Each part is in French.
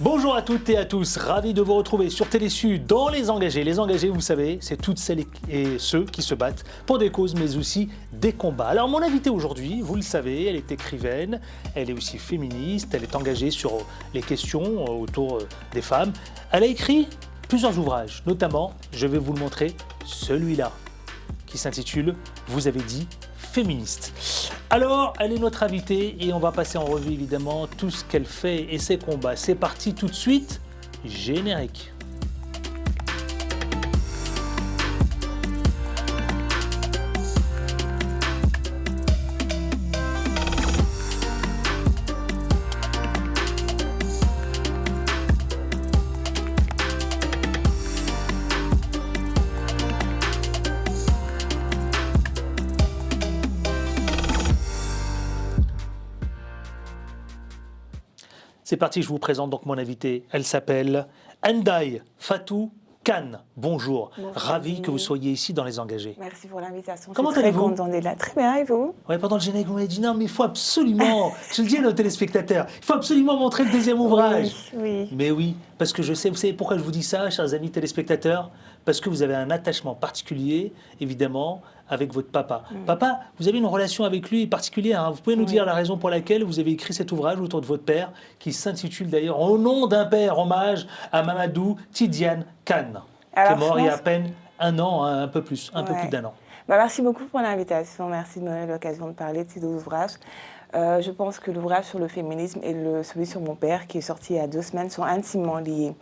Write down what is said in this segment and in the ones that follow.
Bonjour à toutes et à tous, ravi de vous retrouver sur Télésud dans Les Engagés. Les Engagés, vous savez, c'est toutes celles et ceux qui se battent pour des causes mais aussi des combats. Alors mon invitée aujourd'hui, vous le savez, elle est écrivaine, elle est aussi féministe, elle est engagée sur les questions autour des femmes. Elle a écrit plusieurs ouvrages, notamment, je vais vous le montrer, celui-là, qui s'intitule « Vous avez dit féministe ». Alors, elle est notre invitée et on va passer en revue évidemment tout ce qu'elle fait et ses combats. C'est parti tout de suite, générique. C'est parti, je vous présente donc mon invitée. Elle s'appelle Ndaye Fatou Kane. Bonjour, ravi que vous soyez ici dans Les Engagés. Merci pour l'invitation. Comment je suis allez-vous? très contente d'être là. Très bien, et vous? Ouais, pendant le générique, on m'a dit non, mais il faut absolument, je le dis à nos téléspectateurs, il faut absolument montrer le deuxième ouvrage. Oui. Mais oui, parce que je sais, vous savez pourquoi je vous dis ça, chers amis téléspectateurs? Parce que vous avez un attachement particulier, évidemment, avec votre papa. Papa, vous avez une relation avec lui particulière. Hein. Vous pouvez nous dire la raison pour laquelle vous avez écrit cet ouvrage autour de votre père, qui s'intitule d'ailleurs Au nom d'un père, hommage à Mamadou Tidiane Kane, qui est mort il y a à peine un an, un peu plus d'un an. Merci beaucoup pour l'invitation. Merci de me donner l'occasion de parler de ces deux ouvrages. Je pense que l'ouvrage sur le féminisme et celui sur mon père, qui est sorti il y a 2 semaines, sont intimement liés.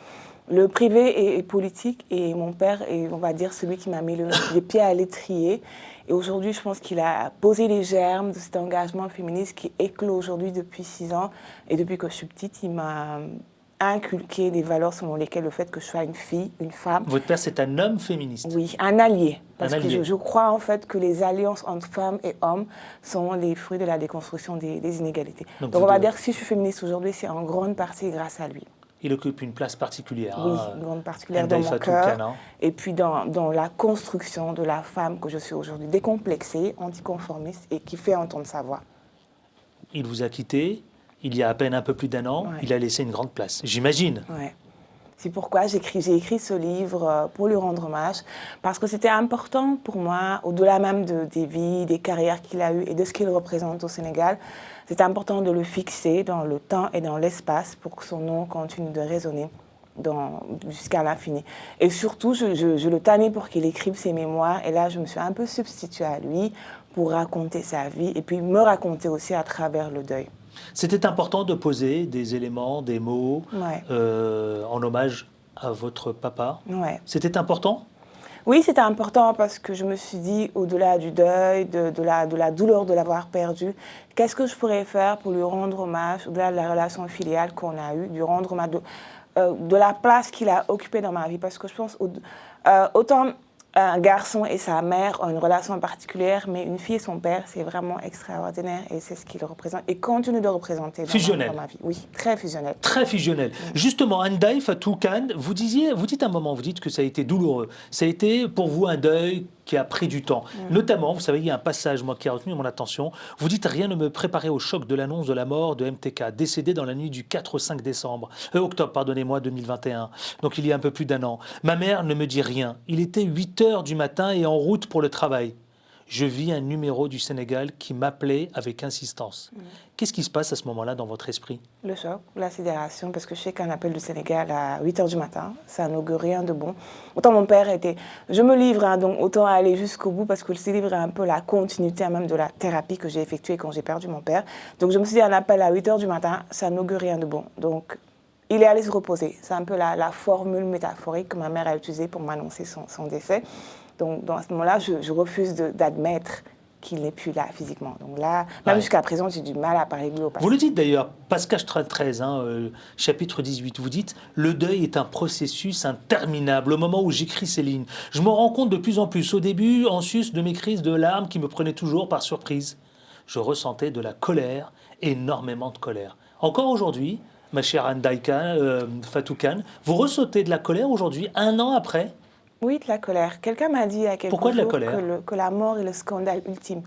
Le privé est politique et mon père est, on va dire, celui qui m'a mis les pieds à l'étrier. Et aujourd'hui, je pense qu'il a posé les germes de cet engagement féministe qui éclot aujourd'hui depuis 6 ans. Et depuis que je suis petite, il m'a inculqué des valeurs selon lesquelles le fait que je sois une fille, une femme. Votre père, c'est un homme féministe? Oui, un allié. Parce un allié. Que je crois en fait que les alliances entre femmes et hommes sont les fruits de la déconstruction des inégalités. Donc on va dire que si je suis féministe aujourd'hui, c'est en grande partie grâce à lui. Il occupe une place particulière. Oui, une grande particulière dans mon cœur. Et puis dans la construction de la femme que je suis aujourd'hui, décomplexée, anticonformiste et qui fait entendre sa voix. Il vous a quitté il y a à peine un peu plus d'1 an. Il a laissé une grande place, j'imagine. Ouais. C'est pourquoi j'ai écrit ce livre pour lui rendre hommage, parce que c'était important pour moi, au-delà même des vies, des carrières qu'il a eues et de ce qu'il représente au Sénégal, c'était important de le fixer dans le temps et dans l'espace pour que son nom continue de résonner jusqu'à l'infini. Et surtout, je le tannais pour qu'il écrive ses mémoires, et là, je me suis un peu substituée à lui pour raconter sa vie et puis me raconter aussi à travers le deuil. C'était important de poser des éléments, des mots en hommage à votre papa. C'était important? Oui, c'était important parce que je me suis dit, au-delà du deuil, de la douleur de l'avoir perdu, qu'est-ce que je pourrais faire pour lui rendre hommage, au-delà de la relation filiale qu'on a eue, lui rendre hommage de la place qu'il a occupée dans ma vie. Parce que je pense, autant un garçon et sa mère ont une relation particulière, mais une fille et son père, c'est vraiment extraordinaire et c'est ce qu'il représente et continue de représenter dans ma vie. Oui, très fusionnel. Très fusionnel. Justement, Ndaye Fatou Kane, vous dites un moment, vous dites que ça a été douloureux. Ça a été pour vous un deuil qui a pris du temps. Notamment, vous savez, il y a un passage qui a retenu mon attention. Vous dites « Rien ne me préparait au choc de l'annonce de la mort de MTK, décédé dans la nuit du 4 au 5 octobre 2021. Donc il y a un peu plus d'1 an. Ma mère ne me dit rien. Il était 8h du matin et en route pour le travail. Je vis un numéro du Sénégal qui m'appelait avec insistance. » Qu'est-ce qui se passe à ce moment-là dans votre esprit? Le choc, la sidération, parce que je sais qu'un appel du Sénégal à 8h du matin, ça n'augure rien de bon. Autant mon père était... Je me livre, donc autant aller jusqu'au bout, parce que ce livre est un peu la continuité même de la thérapie que j'ai effectuée quand j'ai perdu mon père. Donc je me suis dit, un appel à 8h du matin, ça n'augure rien de bon. Donc il est allé se reposer. C'est un peu la formule métaphorique que ma mère a utilisée pour m'annoncer son décès. Donc, dans ce moment-là, je refuse d'admettre qu'il n'est plus là physiquement. Donc là, même jusqu'à présent, j'ai du mal à parler de lui au passé. Vous le dites d'ailleurs, Pascal 13, chapitre 18, vous dites « Le deuil est un processus interminable. Au moment où j'écris ces lignes, je me rends compte de plus en plus. Au début, en sus de mes crises de larmes qui me prenaient toujours par surprise, je ressentais de la colère, énormément de colère. Encore aujourd'hui, ma chère Ndaye Fatou Kane, vous ressentez de la colère aujourd'hui, 1 an après? Oui, de la colère. Quelqu'un m'a dit il y a quelques jours que la mort est le scandale ultime.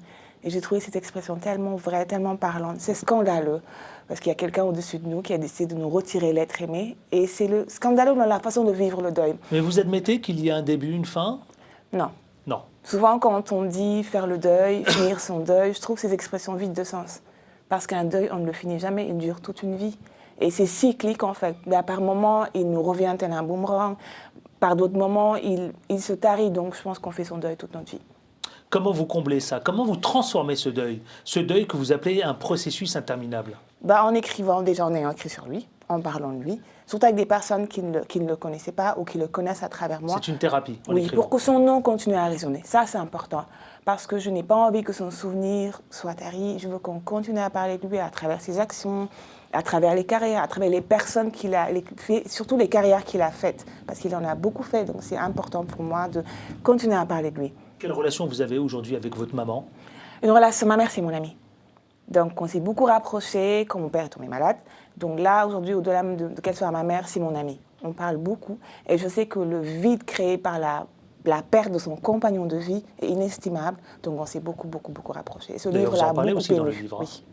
Et j'ai trouvé cette expression tellement vraie, tellement parlante. C'est scandaleux, parce qu'il y a quelqu'un au-dessus de nous qui a décidé de nous retirer l'être aimé. Et c'est le scandaleux dans la façon de vivre le deuil. Mais vous admettez qu'il y a un début, une fin? Non. Non. Souvent, quand on dit faire le deuil, finir son deuil, je trouve ces expressions vides de sens. Parce qu'un deuil, on ne le finit jamais, il dure toute une vie. Et c'est cyclique, en fait. Mais par moments, il nous revient tel un boomerang. Par d'autres moments, il se tarit. Donc, je pense qu'on fait son deuil toute notre vie. Comment vous comblez ça? Comment vous transformez ce deuil? Ce deuil que vous appelez un processus interminable? En écrivant, déjà en ayant écrit sur lui, en parlant de lui, surtout avec des personnes qui ne le connaissaient pas ou qui le connaissent à travers moi. C'est une thérapie, en Oui, écrivant. pour que son nom continue à résonner. Ça, c'est important. Parce que je n'ai pas envie que son souvenir soit tari. Je veux qu'on continue à parler de lui à travers ses actions, à travers les carrières, à travers les personnes qu'il a fait, surtout les carrières qu'il a faites. Parce qu'il en a beaucoup fait, donc c'est important pour moi de continuer à parler de lui. Quelle relation vous avez aujourd'hui avec votre maman? Une relation, ma mère, c'est mon amie. Donc, on s'est beaucoup rapprochés quand mon père est tombé malade. Donc là, aujourd'hui, au-delà de qu'elle soit ma mère, c'est mon amie. On parle beaucoup. Et je sais que le vide créé par la perte de son compagnon de vie est inestimable. Donc, on s'est beaucoup rapprochés. Et ce D'ailleurs, vous livre-là en a parlez beaucoup aussi dans aimé. le livre. Oui.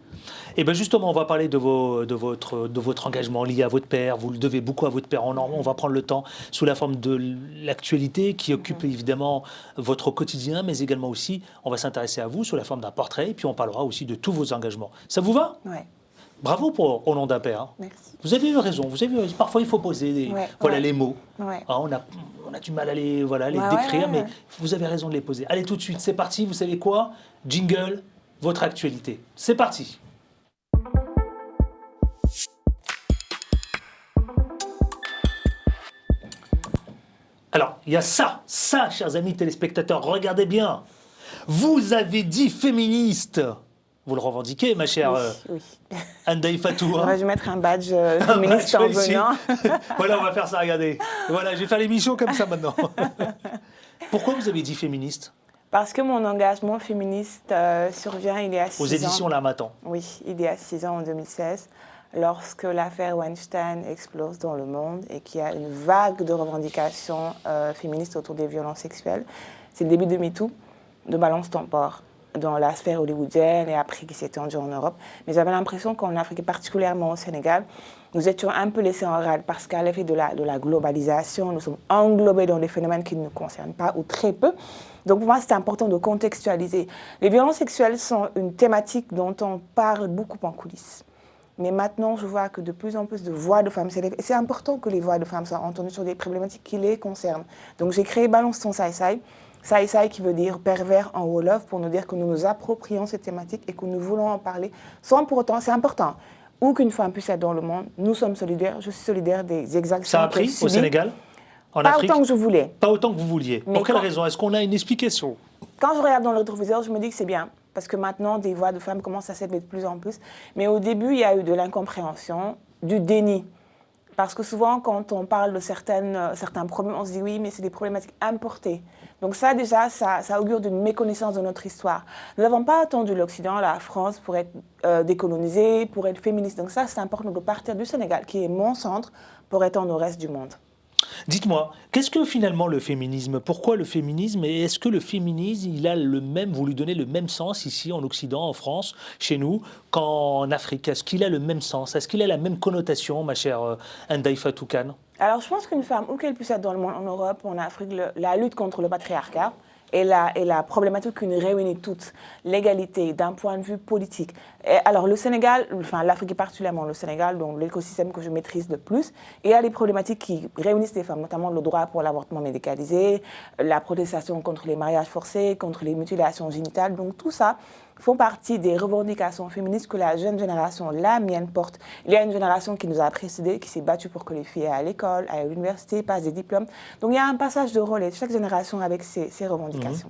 Et bien justement, on va parler de votre engagement lié à votre père. Vous le devez beaucoup à votre père en Normand. On va prendre le temps sous la forme de l'actualité qui occupe évidemment votre quotidien, mais également aussi, on va s'intéresser à vous sous la forme d'un portrait. Et puis on parlera aussi de tous vos engagements. Ça vous va? Oui. Bravo pour Au nom d'un père. Merci. Vous avez eu raison. Parfois, il faut poser les mots. Ouais. On a du mal à les décrire, mais vous avez raison de les poser. Allez, tout de suite, c'est parti. Vous savez quoi? Jingle, votre actualité. C'est parti. Alors, il y a ça, chers amis téléspectateurs, regardez bien. Vous avez dit féministe. Vous le revendiquez, ma chère Oui. Andaï Fatou. Je vais mettre un badge féministe en venant. Voilà, on va faire ça, regardez. Voilà, je vais faire l'émission comme ça maintenant. Pourquoi vous avez dit féministe? Parce que mon engagement féministe survient il y a 6 ans. Aux éditions L'Harmattan. Oui, il y a 6 ans, en 2016, lorsque l'affaire Weinstein explose dans le monde et qu'il y a une vague de revendications féministes autour des violences sexuelles. C'est le début de MeToo, de Balance ton port, dans la sphère hollywoodienne et après qui s'est étendue en Europe. Mais j'avais l'impression qu'en Afrique, et particulièrement au Sénégal, nous étions un peu laissés en rade parce qu'à l'effet de la globalisation, nous sommes englobés dans des phénomènes qui ne nous concernent pas ou très peu. Donc pour moi, c'est important de contextualiser. Les violences sexuelles sont une thématique dont on parle beaucoup en coulisses. Mais maintenant, je vois que de plus en plus de voix de femmes s'élèvent. Et c'est important que les voix de femmes soient entendues sur des problématiques qui les concernent. Donc j'ai créé Balance ton Saï-Saï. Saï-Saï qui veut dire pervers en Wolof, pour nous dire que nous nous approprions cette thématique et que nous voulons en parler. Sans pour autant, c'est important, où qu'une femme puisse être dans le monde, nous sommes solidaires. Je suis solidaire des exactions. Ça a pris au Sénégal? En Pas Afrique? autant que je voulais. Pas autant que vous vouliez. Mais pour quelle raison? Est-ce qu'on a une explication? Quand je regarde dans le rétroviseur, je me dis que c'est bien. Parce que maintenant, des voix de femmes commencent à s'élever de plus en plus. Mais au début, il y a eu de l'incompréhension, du déni. Parce que souvent, quand on parle de certains problèmes, on se dit oui, mais c'est des problématiques importées. Donc ça, déjà, ça augure d'une méconnaissance de notre histoire. Nous n'avons pas attendu l'Occident, la France, pour être décolonisée, pour être féministe. Donc ça, c'est important de partir du Sénégal, qui est mon centre, pour étendre au reste du monde. Dites-moi, qu'est-ce que finalement le féminisme? Pourquoi le féminisme? Et est-ce que le féminisme, vous lui donnez le même sens ici en Occident, en France, chez nous, qu'en Afrique? Est-ce qu'il a le même sens? Est-ce qu'il a la même connotation, ma chère Andaï Fatou Kane? Alors, je pense qu'une femme, où qu'elle puisse être dans le monde, en Europe, en Afrique, la lutte contre le patriarcat est la problématique qui nous réunit toutes, l'égalité d'un point de vue politique. Et alors, le Sénégal, enfin l'Afrique et particulièrement le Sénégal, donc l'écosystème que je maîtrise le plus, il y a des problématiques qui réunissent les femmes, notamment le droit pour l'avortement médicalisé, la protestation contre les mariages forcés, contre les mutilations génitales. Donc, tout ça font partie des revendications féministes que la jeune génération, la mienne, porte. Il y a une génération qui nous a précédés, qui s'est battue pour que les filles aient à l'école, aient à l'université, passent des diplômes. Donc il y a un passage de relais, chaque génération avec ses revendications.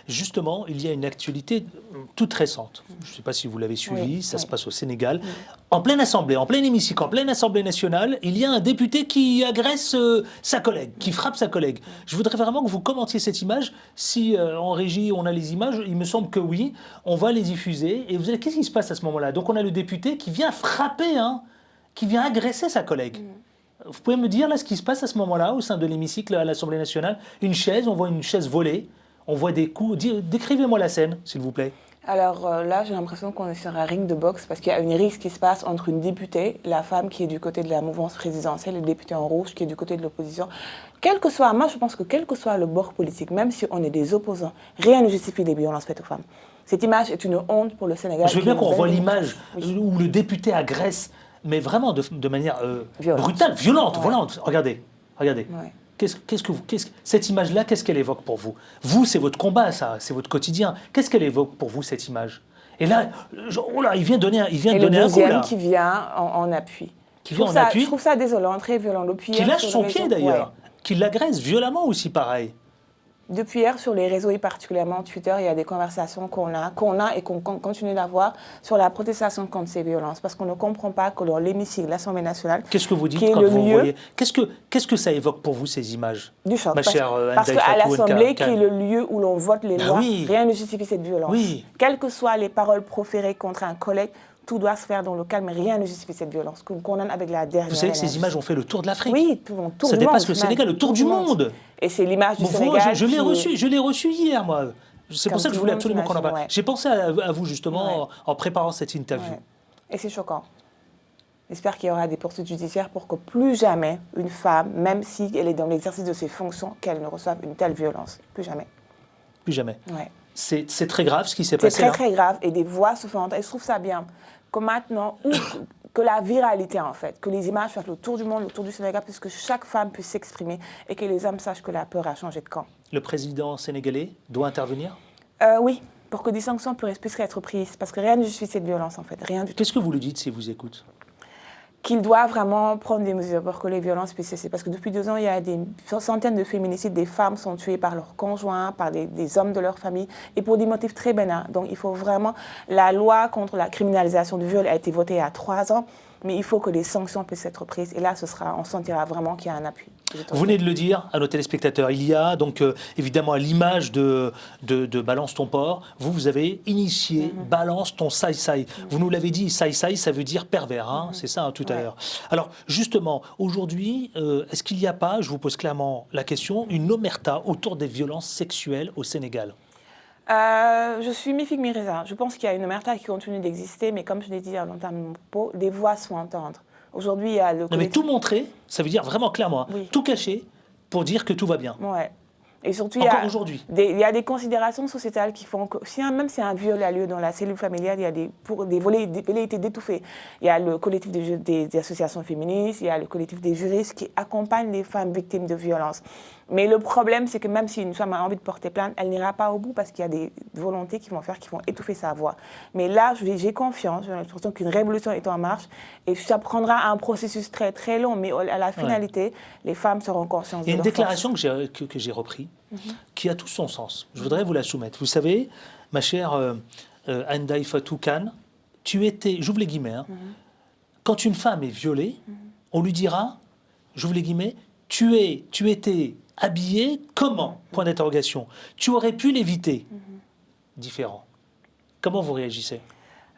Justement, il y a une actualité toute récente. Je ne sais pas si vous l'avez suivi, ça se passe au Sénégal. En pleine assemblée, en plein hémicycle, en pleine assemblée nationale, il y a un député qui agresse sa collègue, qui frappe sa collègue. Je voudrais vraiment que vous commentiez cette image. Si en régie on a les images, il me semble que oui, on va les diffuser. Et vous allez, qu'est-ce qui se passe à ce moment-là? Donc on a le député qui vient frapper, qui vient agresser sa collègue. Vous pouvez me dire là ce qui se passe à ce moment-là au sein de l'hémicycle à l'Assemblée nationale? Une chaise, on voit une chaise volée. On voit des coups. Décrivez-moi la scène, s'il vous plaît. Alors là, j'ai l'impression qu'on est sur un ring de boxe parce qu'il y a une rixe qui se passe entre une députée, la femme qui est du côté de la mouvance présidentielle, et le député en rouge qui est du côté de l'opposition. Moi je pense que quel que soit le bord politique, même si on est des opposants, rien ne justifie les violences faites aux femmes. Cette image est une honte pour le Sénégal. Je veux bien qu'on voit l'image où le député agresse, mais vraiment de manière brutale, violente. Ouais. Violente. Regardez. Ouais. Cette image-là, qu'est-ce qu'elle évoque pour vous? Vous, c'est votre combat, ça, c'est votre quotidien. Qu'est-ce qu'elle évoque pour vous, cette image? Et là, il vient de donner un coup, là. Et le deuxième qui vient en appui. Je trouve ça désolant, très violent. Qui lâche son pied, d'ailleurs. Qui l'agresse violemment aussi, pareil. Depuis hier, sur les réseaux et particulièrement Twitter, il y a des conversations qu'on a et qu'on continue d'avoir sur la protestation contre ces violences. Parce qu'on ne comprend pas que dans l'hémicycle, l'Assemblée nationale, qu'est-ce que vous dites quand vous voyez? Qu'est-ce que ça évoque pour vous, ces images? Du choc. Ma chère parce qu'à l'Assemblée, qui est le lieu où l'on vote les lois, oui. rien ne justifie cette violence. Oui. Quelles que soient les paroles proférées contre un collègue, tout doit se faire dans le calme, mais rien ne justifie cette violence qu'on condamne avec la dernière. Vous savez que ces images ont fait le tour de l'Afrique. Oui, ça dépasse le Sénégal, le tour du monde. Et c'est l'image du Sénégal. Je l'ai reçu hier, moi. C'est pour ça que je voulais absolument qu'on en parle. Ouais. J'ai pensé à vous, justement, en préparant cette interview. Ouais. Et c'est choquant. J'espère qu'il y aura des poursuites judiciaires pour que plus jamais une femme, même si elle est dans l'exercice de ses fonctions, qu'elle ne reçoive une telle violence. Plus jamais. Plus jamais. Ouais. C'est très grave ce qui s'est passé. C'est très, très grave. Et des voix se font entendre. Et je trouve ça bien. Que maintenant, que la viralité, en fait, que les images fassent le tour du monde, le tour du Sénégal, puisque chaque femme puisse s'exprimer et que les hommes sachent que la peur a changé de camp. Le président sénégalais doit intervenir? Oui, pour que des sanctions puissent être prises. Parce que rien ne justifie cette violence, en fait. Rien du tout. Qu'est-ce que vous lui dites s'il vous écoute? Qu'il doit vraiment prendre des mesures pour que les violences puissent cesser. Parce que depuis 2 ans, il y a des centaines de féminicides. Des femmes sont tuées par leurs conjoints, par des hommes de leur famille, et pour des motifs très bénins. Donc il faut vraiment... La loi contre la criminalisation du viol a été votée il y a 3 ans, mais il faut que des sanctions puissent être prises. Et là, on sentira vraiment qu'il y a un appui. Vous venez de le dire à nos téléspectateurs, il y a donc évidemment à l'image de Balance ton porc, vous avez initié Balance ton saï-saï. Vous nous l'avez dit, saï-saï, ça veut dire pervers, hein, c'est ça tout à l'heure. Alors justement, aujourd'hui, est-ce qu'il n'y a pas, je vous pose clairement la question, une omerta autour des violences sexuelles au Sénégal? Je suis mi-figue, mi-raisin. Je pense qu'il y a une omerta qui continue d'exister, mais comme je l'ai dit en entame de mon propos, des voix se font entendre. Aujourd'hui, il y a le... Non mais tout montrer, ça veut dire vraiment clairement, tout cacher pour dire que tout va bien. Ouais. Et surtout, aujourd'hui. Il y a des considérations sociétales qui font que, même si un viol a lieu dans la cellule familiale, il y a des velléités d'étouffer. Il y a le collectif des associations féministes, il y a le collectif des juristes qui accompagnent les femmes victimes de violences. Mais le problème, c'est que même si une femme a envie de porter plainte, elle n'ira pas au bout parce qu'il y a des volontés qui vont étouffer sa voix. Mais là, j'ai confiance, j'ai l'impression qu'une révolution est en marche et ça prendra un processus très, très long. Mais à la finalité, les femmes seront conscientes de leur force. Il y a une déclaration que j'ai reprise, qui a tout son sens. Je voudrais vous la soumettre. Vous savez, ma chère Ndaye Fatou Kane, tu étais, j'ouvre les guillemets, hein, quand une femme est violée, on lui dira, j'ouvre les guillemets, tu étais habillée comment? Point d'interrogation. Tu aurais pu l'éviter. Différent. Comment vous réagissez?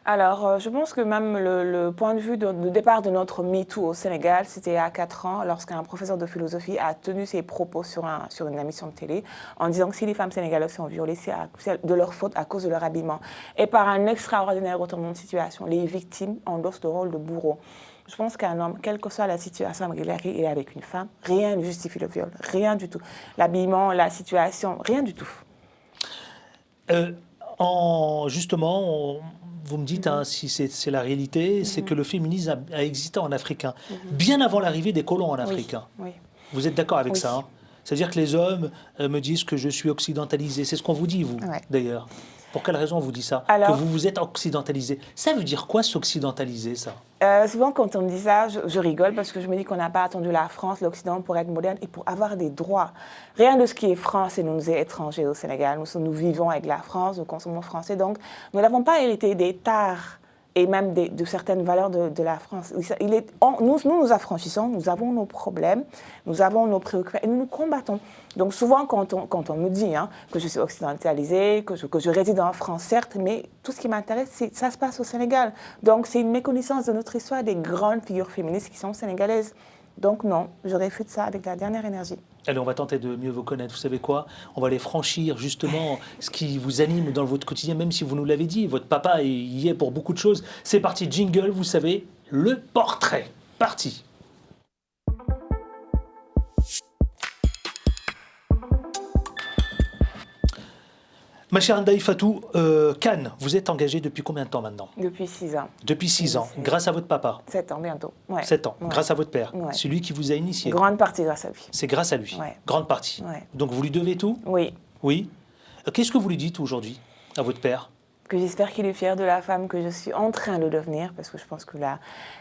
Alors, je pense que même le point de vue de départ de notre MeToo au Sénégal, c'était à 4 ans, lorsqu'un professeur de philosophie a tenu ses propos sur une émission de télé, en disant que si les femmes sénégalaises sont violées, c'est de leur faute à cause de leur habillement. Et par un extraordinaire retournement de situation, les victimes endossent le rôle de bourreau. Je pense qu'un homme, quelle que soit la situation dans laquelle il est avec une femme, rien ne justifie le viol, rien du tout. L'habillement, la situation, rien du tout. Justement, vous me dites, hein, si c'est la réalité, c'est que le féminisme a existé en Afrique, hein, bien avant l'arrivée des colons en Afrique. Hein. Oui. Vous êtes d'accord avec ça, hein? C'est-à-dire que les hommes me disent que je suis occidentalisé. C'est ce qu'on vous dit, vous, d'ailleurs. Pour quelle raison on vous dit ça? Que vous vous êtes occidentalisé. Ça veut dire quoi, s'occidentaliser, ça? Souvent, quand on me dit ça, je rigole parce que je me dis qu'on n'a pas attendu la France, l'Occident pour être moderne et pour avoir des droits. Rien de ce qui est français nous est étranger au Sénégal. Nous vivons avec la France, nous consommons français. Donc, nous n'avons pas hérité des tares et même de certaines valeurs de la France. Nous affranchissons, nous avons nos problèmes, nous avons nos préoccupations et nous nous combattons. Donc souvent, quand on me dit que je suis occidentalisée, que je réside en France, certes, mais tout ce qui m'intéresse, ça se passe au Sénégal. Donc c'est une méconnaissance de notre histoire des grandes figures féministes qui sont sénégalaises. Donc non, je réfute ça avec la dernière énergie. Allez, on va tenter de mieux vous connaître. Vous savez quoi? On va aller franchir justement ce qui vous anime dans votre quotidien, même si vous nous l'avez dit. Votre papa y est pour beaucoup de choses. C'est parti, jingle, vous savez, le portrait. Parti. Ma chère Andaï Fatou, Cannes, vous êtes engagée depuis combien de temps maintenant? Depuis 6 ans. Depuis 6 ans, grâce à votre papa. 7 ans bientôt. Ouais. 7 ans, Ouais. grâce à votre père. Ouais. C'est lui qui vous a initié. Grande partie grâce à lui. C'est grâce à lui. Ouais. Grande partie. Ouais. Donc vous lui devez tout? Oui. Oui. Qu'est-ce que vous lui dites aujourd'hui à votre père? Que j'espère qu'il est fier de la femme que je suis en train de devenir, parce que je pense que là,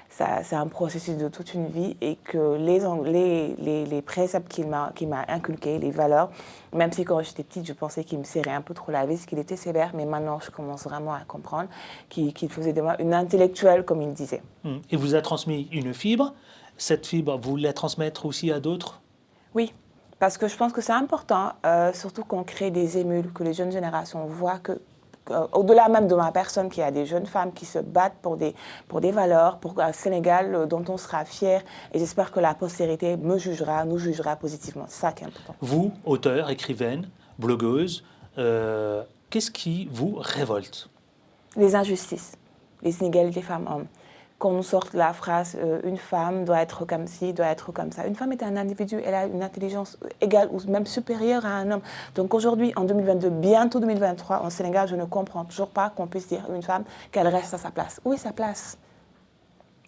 c'est un processus de toute une vie et que les préceptes qu'il m'a inculqués, les valeurs, même si quand j'étais petite, je pensais qu'il me serrait un peu trop la vis, qu'il était sévère, mais maintenant, je commence vraiment à comprendre qu'il faisait de moi une intellectuelle, comme il disait. Il vous a transmis une fibre. Cette fibre, vous la transmettre aussi à d'autres? Oui, parce que je pense que c'est important, surtout qu'on crée des émules, que les jeunes générations voient que au-delà même de ma personne, qu'il y a des jeunes femmes qui se battent pour des valeurs, pour un Sénégal dont on sera fier. Et j'espère que la postérité nous jugera positivement. C'est ça qui est important. Vous, auteure, écrivaine, blogueuse, qu'est-ce qui vous révolte? Les injustices, les inégalités femmes-hommes. Qu'on nous sorte la phrase une femme doit être comme ci, doit être comme ça. Une femme est un individu, elle a une intelligence égale ou même supérieure à un homme. Donc aujourd'hui, en 2022, bientôt 2023, en Sénégal, je ne comprends toujours pas qu'on puisse dire à une femme qu'elle reste à sa place. Où est sa place?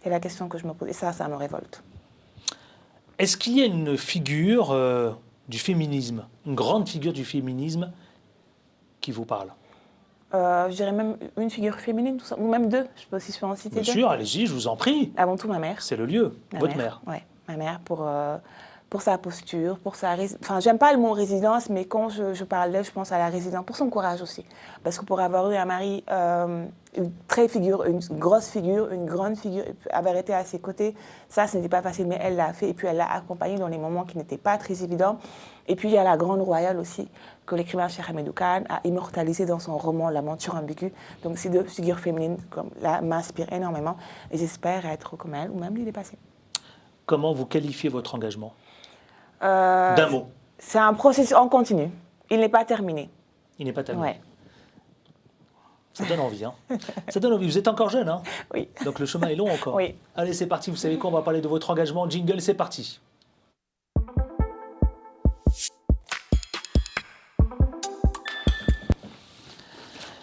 C'est la question que je me pose. Et ça me révolte. Est-ce qu'il y a une figure du féminisme, une grande figure du féminisme qui vous parle? Je dirais même une figure féminine, tout ça, ou même deux, je peux aussi en citer deux. Bien sûr, allez-y, je vous en prie. Avant tout, ma mère. C'est le lieu, votre mère. Oui, ma mère, pour sa posture, pour sa... Enfin, j'aime pas le mot résilience, mais quand je parle d'elle, je pense à la résilience, pour son courage aussi. Parce que pour avoir eu un mari, une grosse figure, une grande figure, avoir été à ses côtés, ça, ce n'était pas facile, mais elle l'a fait, et puis elle l'a accompagnée dans les moments qui n'étaient pas très évidents. Et puis, il y a la grande royale aussi, que l'écrivain Cheikh Hamidou Kane a immortalisé dans son roman L'aventure ambiguë. Donc, ces deux figures féminines m'inspirent énormément, et j'espère être comme elle, ou même les dépasser. Comment vous qualifiez votre engagement? D'un mot. C'est un processus en continu. Il n'est pas terminé. Il n'est pas terminé. Ouais. Ça donne envie, hein. Ça donne envie. Vous êtes encore jeune, hein? Oui. Donc le chemin est long encore. Oui. Allez, c'est parti. Vous savez quoi? On va parler de votre engagement. Jingle, c'est parti.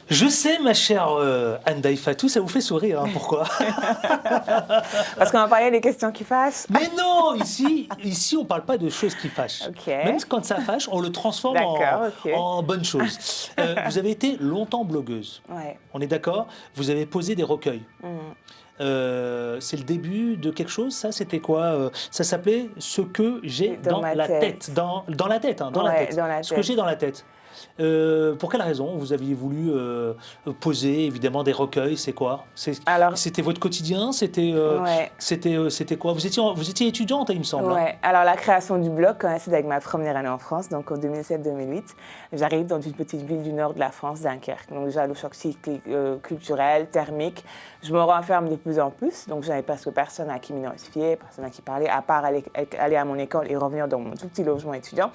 Je sais, ma chère Andaï Fatou, ça vous fait sourire. Hein, pourquoi? Parce qu'on va parler des questions qui fâchent. Mais non, ici on ne parle pas de choses qui fâchent. Okay. Même quand ça fâche, on le transforme en bonne chose. Vous avez été longtemps blogueuse. Ouais. On est d'accord? Vous avez posé des recueils. C'est le début de quelque chose, ça c'était quoi? Ça s'appelait Ce que j'ai dans la tête. Dans la tête, hein, dans la tête. Ce que j'ai dans la tête. Pour quelle raison vous aviez voulu poser évidemment des recueils? C'est quoi? C'était votre quotidien? C'était quoi? Vous étiez étudiante, il me semble. Ouais. Alors la création du blog coïncide avec ma première année en France, donc en 2007-2008. J'arrive dans une petite ville du nord de la France, Dunkerque. Donc déjà le choc culturel, thermique. Je me renferme de plus en plus, donc j'avais presque personne à qui m'identifier, personne à qui parler, à part aller à mon école et revenir dans mon tout petit logement étudiant.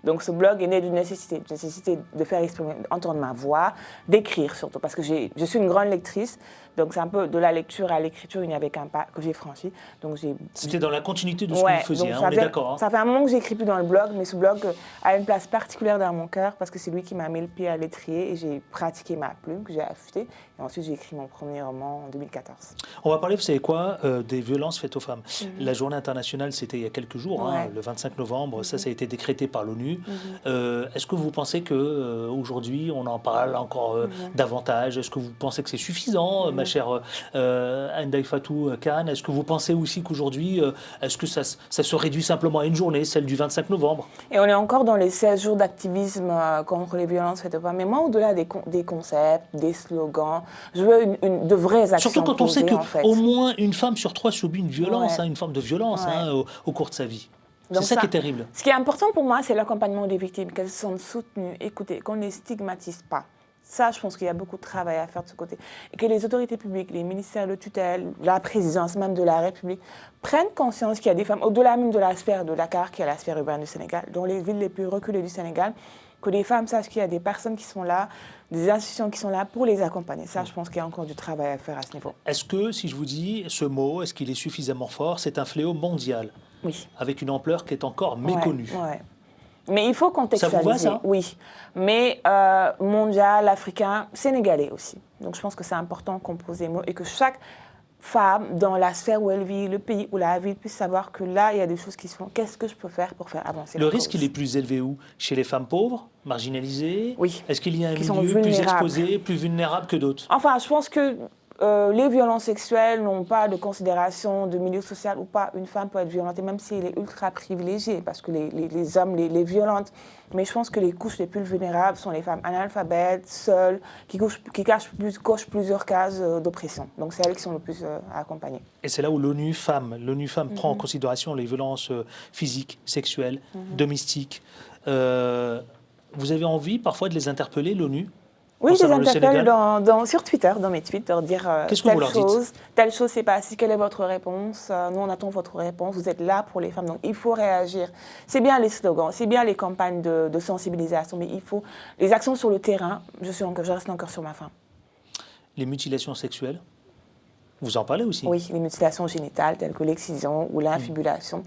Donc ce blog est né d'une nécessité de faire entendre ma voix, d'écrire surtout, parce que je suis une grande lectrice, donc c'est un peu de la lecture à l'écriture, il n'y avait qu'un pas que j'ai franchi. C'était dans la continuité de ce que vous faisiez, hein, on est d'accord. Hein. Ça fait un moment que j'écris plus dans le blog, mais ce blog a une place particulière dans mon cœur, parce que c'est lui qui m'a mis le pied à l'étrier et j'ai pratiqué ma plume, que j'ai affûtée, et ensuite j'ai écrit mon premier roman en 2014. On va parler, vous savez quoi, des violences faites aux femmes. La journée internationale, c'était il y a quelques jours, hein, le 25 novembre, ça a été décrété par l'ONU. Est-ce que vous pensez qu'aujourd'hui, on en parle encore davantage? Est-ce que vous pensez que c'est suffisant, ma chère Andaï Fatou Kane? Est-ce que vous pensez aussi qu'aujourd'hui, est-ce que ça se réduit simplement à une journée, celle du 25 novembre? Et on est encore dans les 16 jours d'activisme contre les violences faites aux femmes. Mais moi, au-delà des concepts, des slogans, je veux de vraies actions. Surtout quand on sait qu'au au moins une femme sur trois subit une violence, une forme de violence au cours de sa vie. C'est ça qui est terrible. Ce qui est important pour moi, c'est l'accompagnement des victimes, qu'elles sont soutenues, écoutées, qu'on ne les stigmatise pas. Ça, je pense qu'il y a beaucoup de travail à faire de ce côté. Et que les autorités publiques, les ministères de tutelle, la présidence même de la République, prennent conscience qu'il y a des femmes, au-delà même de la sphère de Dakar, qui est la sphère urbaine du Sénégal, dans les villes les plus reculées du Sénégal, que les femmes sachent qu'il y a des personnes qui sont là, des institutions qui sont là pour les accompagner. Ça, je pense qu'il y a encore du travail à faire à ce niveau. Est-ce que, si je vous dis ce mot, est-ce qu'il est suffisamment fort? C'est un fléau mondial, Oui. avec une ampleur qui est encore méconnue. Ouais. Mais il faut contextualiser. Ça vous va, ça? Oui. Mais mondial, africain, sénégalais aussi. Donc je pense que c'est important qu'on pose des mots et que chaque femme, dans la sphère où elle vit, le pays où elle vit, puisse savoir que là, il y a des choses qui se font. Qu'est-ce que je peux faire pour faire avancer Le la risque, cause? il est plus élevé où? Chez les femmes pauvres, marginalisées? Oui. Est-ce qu'il y a un Qui sont milieu plus vulnérables. exposé, plus vulnérable que d'autres? Enfin, je pense que les violences sexuelles n'ont pas de considération de milieu social ou pas. Une femme peut être violentée même si elle est ultra privilégiée, parce que les hommes les violentent. Mais je pense que les couches les plus vulnérables sont les femmes analphabètes, seules, qui cochent plusieurs cases d'oppression. Donc c'est elles qui sont le plus accompagnées. Et c'est là où l'ONU Femmes prend en considération les violences physiques, sexuelles, domestiques. Vous avez envie parfois de les interpeller, l'ONU? Oui, je les interpelle Sénégal? sur Twitter, dans mes tweets, leur dire Qu'est-ce que vous leur dites? Telle chose s'est passée, quelle est votre réponse? Nous, on attend votre réponse, vous êtes là pour les femmes, donc il faut réagir. C'est bien les slogans, c'est bien les campagnes de sensibilisation, mais il faut les actions sur le terrain. Je reste encore sur ma faim. Les mutilations sexuelles, vous en parlez aussi? Oui, les mutilations génitales, telles que l'excision ou l'infibulation.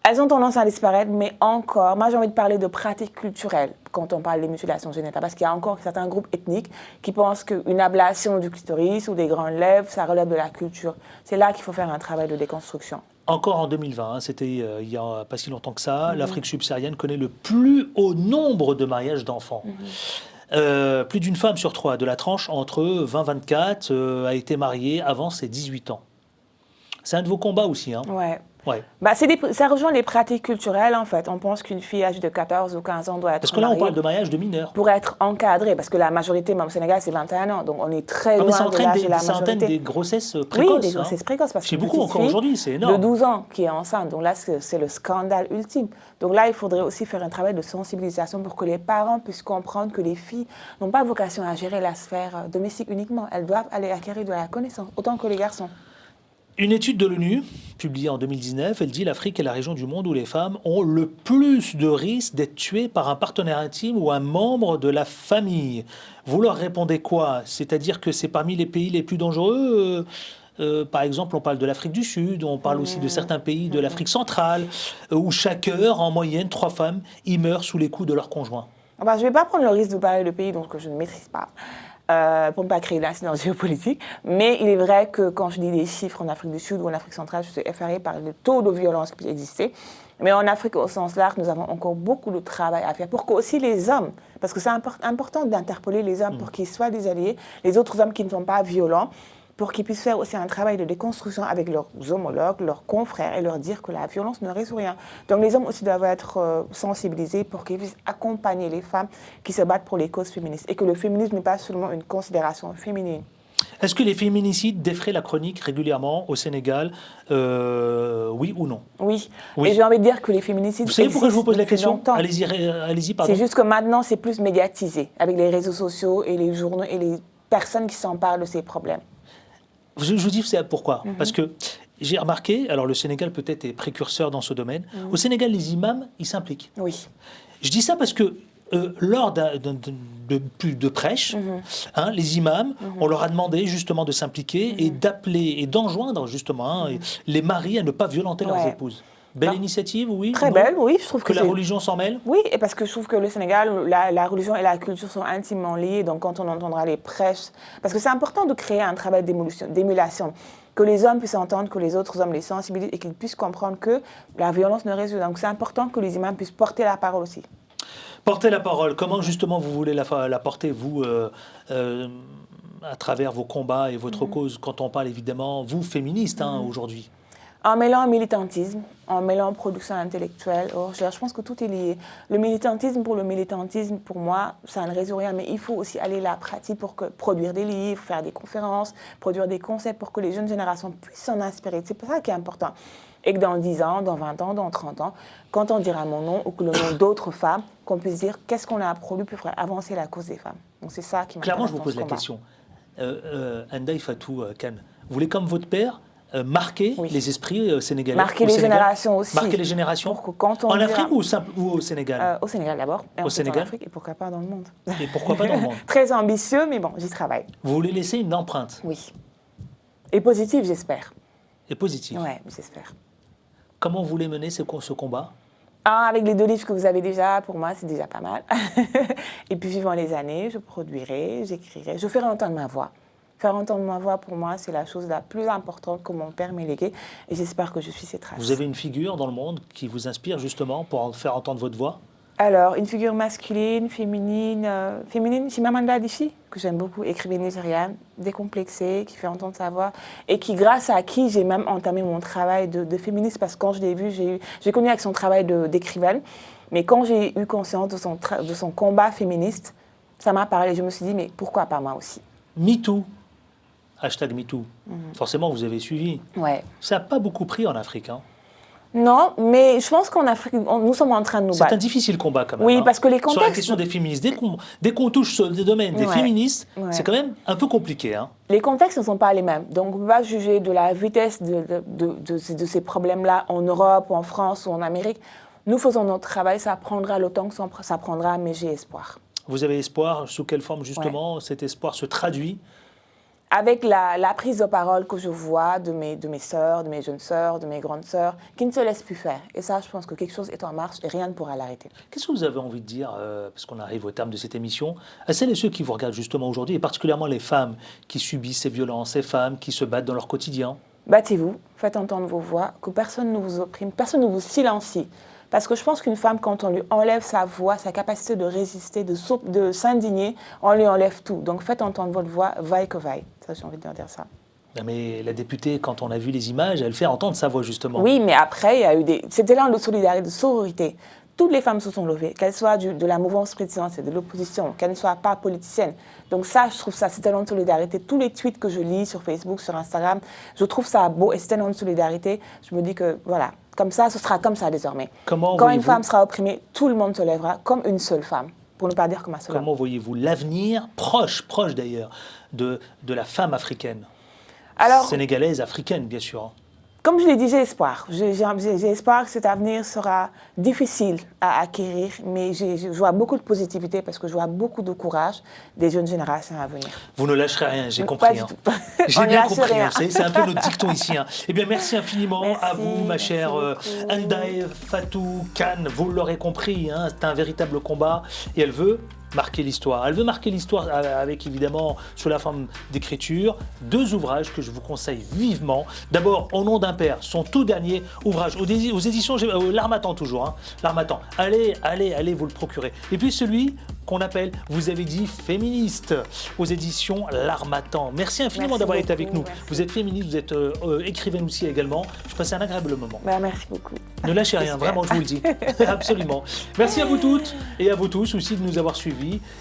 Elles ont tendance à disparaître, mais encore, moi j'ai envie de parler de pratiques culturelles quand on parle des mutilations génitales, parce qu'il y a encore certains groupes ethniques qui pensent qu'une ablation du clitoris ou des grandes lèvres, ça relève de la culture. C'est là qu'il faut faire un travail de déconstruction. Encore en 2020, c'était il n'y a pas si longtemps que ça, l'Afrique subsaharienne connaît le plus haut nombre de mariages d'enfants. Plus d'une femme sur 3 de la tranche entre 20-24 a été mariée avant ses 18 ans. C'est un de vos combats aussi, hein? Ouais. Ouais. Bah, ça rejoint les pratiques culturelles, en fait. On pense qu'une fille âgée de 14 ou 15 ans doit être Parce que là, on mariée parle de mariage de mineurs. pour être encadrée, parce que la majorité, même au Sénégal, c'est 21 ans. Donc, on est très loin de l'âge de la majorité. Ça entraîne des grossesses précoces. Oui, des grossesses précoces. Parce Chez qu'une beaucoup petite encore fille aujourd'hui, c'est énorme. de 12 ans qui est enceinte. Donc là, c'est le scandale ultime. Donc là, il faudrait aussi faire un travail de sensibilisation pour que les parents puissent comprendre que les filles n'ont pas vocation à gérer la sphère domestique uniquement. Elles doivent aller acquérir de la connaissance, autant que les garçons. Une étude de l'ONU, publiée en 2019, elle dit l'Afrique est la région du monde où les femmes ont le plus de risques d'être tuées par un partenaire intime ou un membre de la famille. Vous leur répondez quoi? C'est-à-dire que c'est parmi les pays les plus dangereux par exemple, on parle de l'Afrique du Sud, on parle aussi de certains pays de l'Afrique centrale, où chaque heure, en moyenne, 3 femmes y meurent sous les coups de leur conjoint. Enfin, je ne vais pas prendre le risque de parler de pays que je ne maîtrise pas. Pour ne pas créer d'incidence géopolitique. Mais il est vrai que quand je dis des chiffres en Afrique du Sud ou en Afrique centrale, je suis effarée par le taux de violence qui peut exister. Mais en Afrique, au sens large, nous avons encore beaucoup de travail à faire pour que aussi les hommes, parce que c'est important d'interpeller les hommes pour qu'ils soient des alliés, les autres hommes qui ne sont pas violents, pour qu'ils puissent faire aussi un travail de déconstruction avec leurs homologues, leurs confrères, et leur dire que la violence ne résout rien. Donc les hommes aussi doivent être sensibilisés pour qu'ils puissent accompagner les femmes qui se battent pour les causes féministes, et que le féminisme n'est pas seulement une considération féminine. Est-ce que les féminicides défraient la chronique régulièrement au Sénégal? Oui ou non? Oui. Et j'ai envie de dire que les féminicides... Vous savez pourquoi je vous pose la question? Longtemps. Allez-y, pardon. C'est juste que maintenant, c'est plus médiatisé, avec les réseaux sociaux et les journaux et les personnes qui s'emparent de ces problèmes. Je vous dis pourquoi. Parce que j'ai remarqué, alors le Sénégal peut-être est précurseur dans ce domaine, au Sénégal, les imams, ils s'impliquent. Oui. Je dis ça parce que lors de prêches, les imams, on leur a demandé justement de s'impliquer et d'appeler et d'enjoindre justement les maris à ne pas violenter leurs épouses. Belle initiative, oui. Très belle, oui. Je trouve que la religion s'en mêle. Oui, et parce que je trouve que le Sénégal, la religion et la culture sont intimement liées. Donc quand on entendra les prêches, parce que c'est important de créer un travail d'émulation, que les hommes puissent entendre, que les autres hommes les sensibilisent et qu'ils puissent comprendre que la violence ne résout. Donc c'est important que les imams puissent porter la parole aussi. Porter la parole. Comment justement vous voulez la porter, vous, à travers vos combats et votre cause, quand on parle évidemment, vous, féministe, aujourd'hui? En mêlant militantisme, en mêlant production intellectuelle, je pense que tout est lié. Le militantisme, pour moi, ça ne résout rien, mais il faut aussi aller la pratique pour produire des livres, faire des conférences, produire des concepts pour que les jeunes générations puissent s'en inspirer. C'est ça qui est important. et que dans 10 ans, dans 20 ans, dans 30 ans, quand on dira mon nom ou que le nom d'autres femmes, qu'on puisse dire qu'est-ce qu'on a produit pour faire avancer la cause des femmes. Donc c'est ça qui m'intéresse. Clairement, je vous pose la question. Ndaye Fatou Kane, vous voulez, comme votre père, marquer les esprits sénégalais? Marquer les générations aussi. Marquer les générations en Afrique ou au Sénégal? Au Sénégal d'abord, et au ensuite Sénégal? en Afrique, et pourquoi pas dans le monde. Et pourquoi pas dans le monde? Très ambitieux, mais bon, j'y travaille. Vous voulez laisser une empreinte? Oui. Et positive, j'espère. Et positive? Oui, j'espère. Comment vous voulez mener ce combat? Avec les 2 livres que vous avez déjà, pour moi, c'est déjà pas mal. Et puis, vivant les années, je produirai, j'écrirai, je ferai entendre ma voix. Faire entendre ma voix, pour moi, c'est la chose la plus importante que mon père m'ait léguée. Et j'espère que je suis ses traces. Vous avez une figure dans le monde qui vous inspire justement pour faire entendre votre voix? Alors, une figure masculine, féminine, Chimamanda Adichie, que j'aime beaucoup, écrivaine nigériane, décomplexée, qui fait entendre sa voix, et qui, grâce à qui j'ai même entamé mon travail de féministe, parce que quand je l'ai vue, j'ai connu avec son travail d'écrivaine, mais quand j'ai eu conscience de son combat féministe, ça m'a parlé, je me suis dit, mais pourquoi pas moi aussi? MeToo, hashtag MeToo, forcément vous avez suivi. Ouais. Ça n'a pas beaucoup pris en Afrique, hein? Non, mais je pense qu'en Afrique, nous sommes en train de nous battre. C'est un difficile combat quand même. Oui, parce que les contextes... Sur la question des féministes, dès qu'on touche sur le domaine des féministes, c'est quand même un peu compliqué. Hein. Les contextes ne sont pas les mêmes. Donc, on ne peut pas juger de la vitesse de ces problèmes-là en Europe, ou en France, ou en Amérique. Nous faisons notre travail, ça prendra le temps que ça prendra, mais j'ai espoir. Vous avez espoir? Sous quelle forme, justement, cet espoir se traduit? Avec la prise de parole que je vois de mes sœurs, de mes jeunes sœurs, de mes grandes sœurs, qui ne se laissent plus faire. Et ça, je pense que quelque chose est en marche et rien ne pourra l'arrêter. Qu'est-ce que vous avez envie de dire, parce qu'on arrive au terme de cette émission, à celles et ceux qui vous regardent justement aujourd'hui, et particulièrement les femmes qui subissent ces violences, ces femmes qui se battent dans leur quotidien? Battez-vous, faites entendre vos voix, que personne ne vous opprime, personne ne vous silencie. Parce que je pense qu'une femme, quand on lui enlève sa voix, sa capacité de résister, de s'indigner, on lui enlève tout. Donc faites entendre votre voix, vaille que vaille. Ça, j'ai envie de dire ça. Mais la députée, quand on a vu les images, elle fait entendre sa voix, justement. Oui, mais après, il y a eu c'était là de solidarité, de sororité. Toutes les femmes se sont levées, qu'elles soient de la mouvance présidentielle, de l'opposition, qu'elles ne soient pas politiciennes. Donc ça, je trouve ça, c'est tellement de solidarité. Tous les tweets que je lis sur Facebook, sur Instagram, je trouve ça beau et c'est tellement de solidarité. Je me dis que, voilà, comme ça, ce sera comme ça désormais. Quand une femme sera opprimée, tout le monde se lèvera comme une seule femme, pour ne pas dire comme un seul homme. Comment voyez-vous l'avenir, proche d'ailleurs, de la femme africaine? Alors, sénégalaise, africaine, bien sûr. Comme je l'ai dit, j'ai espoir. J'ai espoir que cet avenir sera difficile à acquérir, mais je vois beaucoup de positivité parce que je vois beaucoup de courage des jeunes générations à venir. Vous ne lâcherez rien, j'ai compris. Hein. J'ai bien compris, c'est un peu notre dicton ici. Hein. Eh bien, merci infiniment à vous, ma chère Ndaye Fatou Kane. Vous l'aurez compris, hein, c'est un véritable combat et elle veut marquer l'histoire. Elle veut marquer l'histoire avec, évidemment, sous la forme d'écriture, 2 ouvrages que je vous conseille vivement. D'abord, Au nom d'un père, son tout dernier ouvrage, aux éditions L'Harmattan toujours, hein, L'Harmattan. Allez vous le procurer. Et puis celui qu'on appelle, vous avez dit, féministe, aux éditions L'Harmattan. Merci infiniment d'avoir été avec nous. Merci. Vous êtes féministe, vous êtes écrivaine aussi également. Je passe un agréable moment. Merci beaucoup. Ne lâchez rien, vraiment, je vous le dis. Absolument. Merci à vous toutes et à vous tous aussi de nous avoir suivis.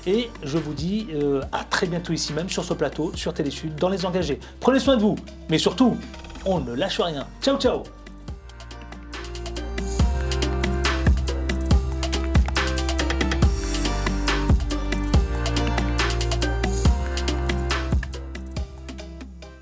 Et je vous dis à très bientôt ici même, sur ce plateau, sur Télé Sud, dans Les Engagés. Prenez soin de vous, mais surtout, on ne lâche rien. Ciao, ciao.